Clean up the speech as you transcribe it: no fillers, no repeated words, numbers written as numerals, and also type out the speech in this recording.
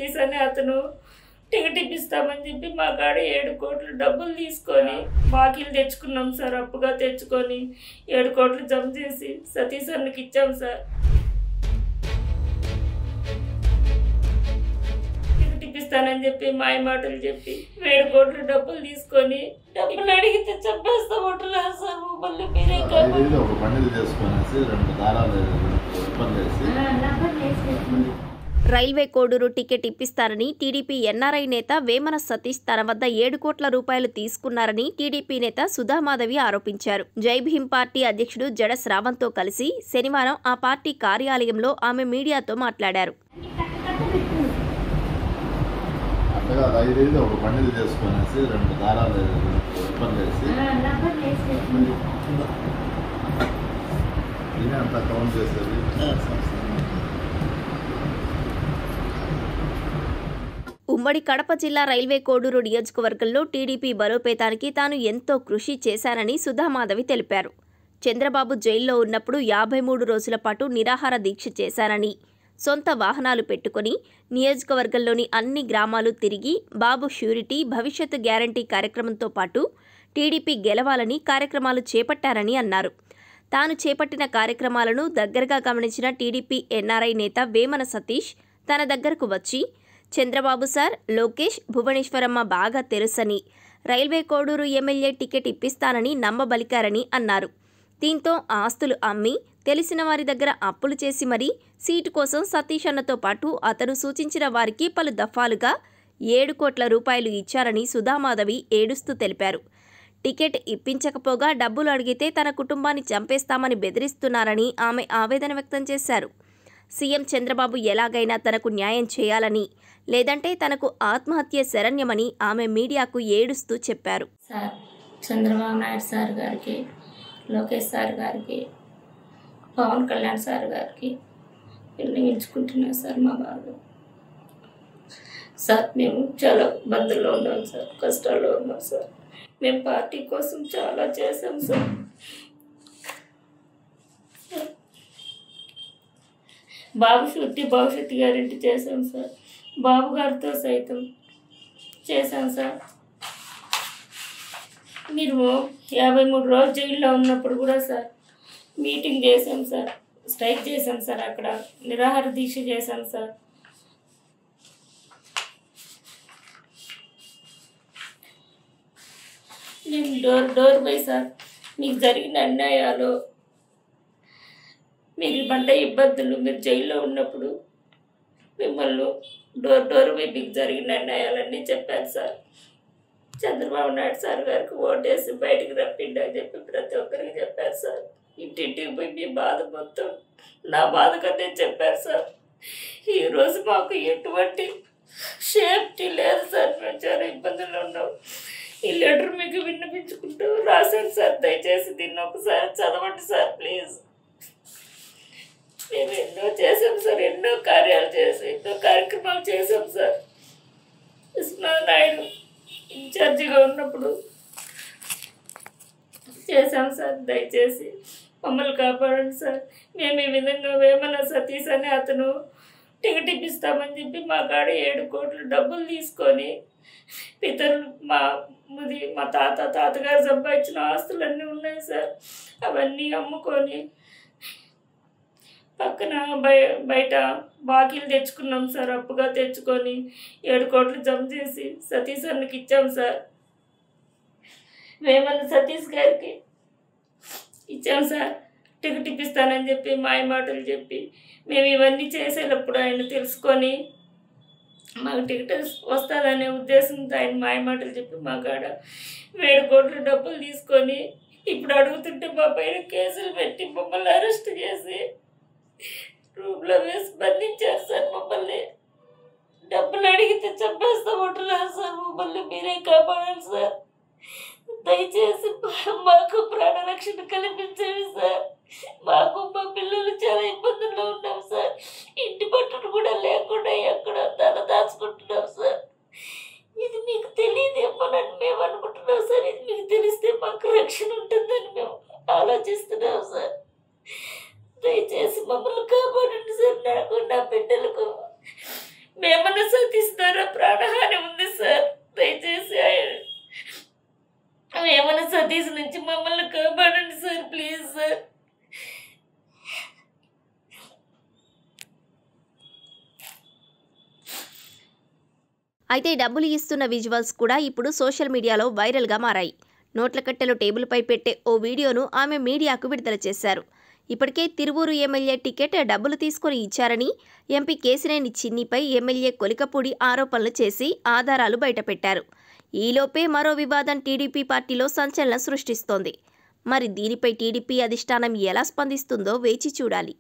సతీష్ అనే అతను టికెట్ ఇప్పిస్తామని చెప్పి మా కాడ 7 కోట్లు డబ్బులు తీసుకొని బాకీలు తెచ్చుకున్నాం సార్. అప్పుగా తెచ్చుకొని 7 కోట్లు జమ చేసి సతీష్ అన్నకి ఇచ్చాం సార్. టికెట్ ఇప్పిస్తానని చెప్పి మాయ మాటలు చెప్పి 7 కోట్లు డబ్బులు తీసుకొని డబ్బులు అడిగితే చంపేస్తామంటున్నారు సార్. మమ్మల్ని మీరే రైల్వే కోడూరు టికెట్ ఇప్పిస్తారని టీడీపీ ఎన్ఆర్ఐ నేత వేమన సతీష్ తన వద్ద 7 కోట్ల రూపాయలు తీసుకున్నారని టీడీపీ నేత సుధామాధవి ఆరోపించారు. జై భీమ్ పార్టీ అధ్యక్షుడు జడ శ్రావంత్తో కలిసి శనివారం ఆ పార్టీ కార్యాలయంలో ఆమె మీడియాతో మాట్లాడారు. ఉమ్మడి కడప జిల్లా రైల్వే కోడూరు నియోజకవర్గంలో టీడీపీ బలోపేతానికి తాను ఎంతో కృషి చేశానని సుధామాధవి తెలిపారు. చంద్రబాబు జైల్లో ఉన్నప్పుడు 53 రోజుల పాటు నిరాహార దీక్ష చేశానని, సొంత వాహనాలు పెట్టుకుని నియోజకవర్గంలోని అన్ని గ్రామాలు తిరిగి బాబు ష్యూరిటీ భవిష్యత్తు గ్యారంటీ కార్యక్రమంతో పాటు టీడీపీ గెలవాలని కార్యక్రమాలు చేపట్టారని అన్నారు. తాను చేపట్టిన కార్యక్రమాలను దగ్గరగా గమనించిన టీడీపీ ఎన్ఆర్ఐ నేత వేమన సతీష్ తన దగ్గరకు వచ్చి చంద్రబాబు సార్, లోకేష్, భువనేశ్వరమ్మ బాగా తెలుసని, రైల్వే కోడూరు ఎమ్మెల్యే టికెట్ ఇప్పిస్తానని నమ్మబలికారని అన్నారు. దీంతో ఆస్తులు అమ్మి తెలిసిన వారి దగ్గర అప్పులు చేసి మరీ సీటు కోసం సతీష్ అన్నతో పాటు అతను సూచించిన వారికి పలు దఫాలుగా 7 కోట్ల రూపాయలు ఇచ్చారని సుధామాధవి ఏడుస్తూ తెలిపారు. టికెట్ ఇప్పించకపోగా డబ్బులు అడిగితే తన కుటుంబాన్ని చంపేస్తామని బెదిరిస్తున్నారని ఆమె ఆవేదన వ్యక్తం చేశారు. సీఎం చంద్రబాబు ఎలాగైనా తనకు న్యాయం చేయాలని, లేదంటే తనకు ఆత్మహత్య శరణ్యమని ఆమె మీడియాకు ఏడుస్తూ చెప్పారు. సార్, చంద్రబాబు నాయుడు సార్ గారికి, లోకేష్ సార్ గారికి, పవన్ కళ్యాణ్ సార్ గారికి విన్నవించుకుంటున్నాం సార్. మా బాధ సార్, మేము చాలా ఇబ్బందుల్లో ఉన్నాం సార్, కష్టాల్లో ఉన్నాం సార్. మేము పార్టీ కోసం చాలా చేసాం సార్. బాబు శుద్ధి భవిష్యత్తు గ్యారెంటీ చేశాం సార్. బాబు గారితో సైతం చేశాం సార్. మీరు 53 రోజులు జైల్లో ఉన్నప్పుడు కూడా సార్ మీటింగ్ చేశాం సార్, స్ట్రైక్ చేశాం సార్, అక్కడ నిరాహార దీక్ష చేశాం సార్. నేను డోర్ బై సార్ మీకు జరిగిన అన్యాయాలు, మీరు పడ్డ ఇబ్బందులు, మీరు జైల్లో ఉన్నప్పుడు మిమ్మల్ని డోర్ బై మీకు జరిగిన అన్యాయాలన్నీ చెప్పాను సార్. చంద్రబాబు నాయుడు సార్ గారికి ఓటేసి బయటికి రప్పిండి అని చెప్పి ప్రతి ఒక్కరికి చెప్పారు సార్. ఇంటింటికి పోయి మీ బాధ మొత్తం నా బాధ కన్నా చెప్పారు సార్. ఈరోజు మాకు ఎటువంటి సేఫ్టీ లేదు సార్. మేము చాలా ఇబ్బందులు ఉన్నాం. ఈ లెటర్ మీకు విన్నపించుకుంటూ రాశాను సార్. దయచేసి దీన్ని ఒకసారి చదవండి సార్ ప్లీజ్. మేము ఎన్నో చేసాం సార్, ఎన్నో కార్యాలు చేసి ఎన్నో కార్యక్రమాలు చేసాం సార్. నాయుడు ఇన్ఛార్జిగా ఉన్నప్పుడు చేశాం సార్. దయచేసి మమ్మల్ని కాపాడండి సార్. మేము ఈ విధంగా వేమన సతీష్ అనే అతను టికెట్ ఇప్పిస్తామని చెప్పి మా కాడ 7 కోట్లు డబ్బులు తీసుకొని పితరులు మా తాతగారు సంపాదించిన ఆస్తులన్నీ ఉన్నాయి సార్. అవన్నీ అమ్ముకొని పక్కన బయట బాకీలు తెచ్చుకున్నాం సార్. అప్పుగా తెచ్చుకొని 7 కోట్లు జమ చేసి సతీష్ అన్నకి ఇచ్చాం సార్. వేమన సతీష్ గారికి ఇచ్చాం సార్. టికెట్ ఇప్పిస్తానని చెప్పి మాయ మాటలు చెప్పి మేము ఇవన్నీ చేసేటప్పుడు ఆయన తెలుసుకొని మాకు టికెట్ వస్తుందనే ఉద్దేశంతో ఆయన మాయ మాటలు చెప్పి మా కాడ 7 కోట్ల డబ్బులు తీసుకొని ఇప్పుడు అడుగుతుంటే మా పైన కేసులు పెట్టి మమ్మల్ని అరెస్ట్ చేసి రూమ్లో వేసి బంధించారు సార్. మమ్మల్ని డబ్బులు అడిగితే చంపేస్తామంటున్నారు సార్. మమ్మల్ని మీరే కాపాడాలి సార్. దయచేసి మాకు ప్రాణరక్షణ కల్పించండి సార్. మాకు మా పిల్లలు చాలా ఇబ్బందుల్లో ఉన్నాం సార్. ఇంటి పట్టును కూడా లేకుండా ఎక్కడ తల దాచుకుంటున్నాం సార్. ఇది మీకు తెలియదేమోనని మేము అనుకుంటున్నాం సార్. ఇది మీకు తెలిస్తే మాకు రక్షణ ఉంటుందని మేము ఆలోచిస్తున్నాం సార్. దయచేసి మమ్మల్ని కాపాడండి సార్. నాకు నా బిడ్డలకు వేమన సతీష్ అయితే డబ్బులు ఇస్తున్న విజువల్స్ కూడా ఇప్పుడు సోషల్ మీడియాలో వైరల్గా మారాయి. నోట్ల కట్టెలు టేబుల్పై పెట్టే ఓ వీడియోను ఆమె మీడియాకు విడుదల చేశారు. ఇప్పటికే తిరువూరు ఎమ్మెల్యే టికెట్ డబ్బులు తీసుకొని ఇచ్చారని ఎంపీ కేశినేని చిన్నిపై ఎమ్మెల్యే కొలికపూడి ఆరోపణలు చేసి ఆధారాలు బయటపెట్టారు. ఈలోపే మరో వివాదం టీడీపీ పార్టీలో సంచలనం సృష్టిస్తోంది. మరి దీనిపై టీడీపీ అధిష్టానం ఎలా స్పందిస్తుందో వేచి చూడాలి.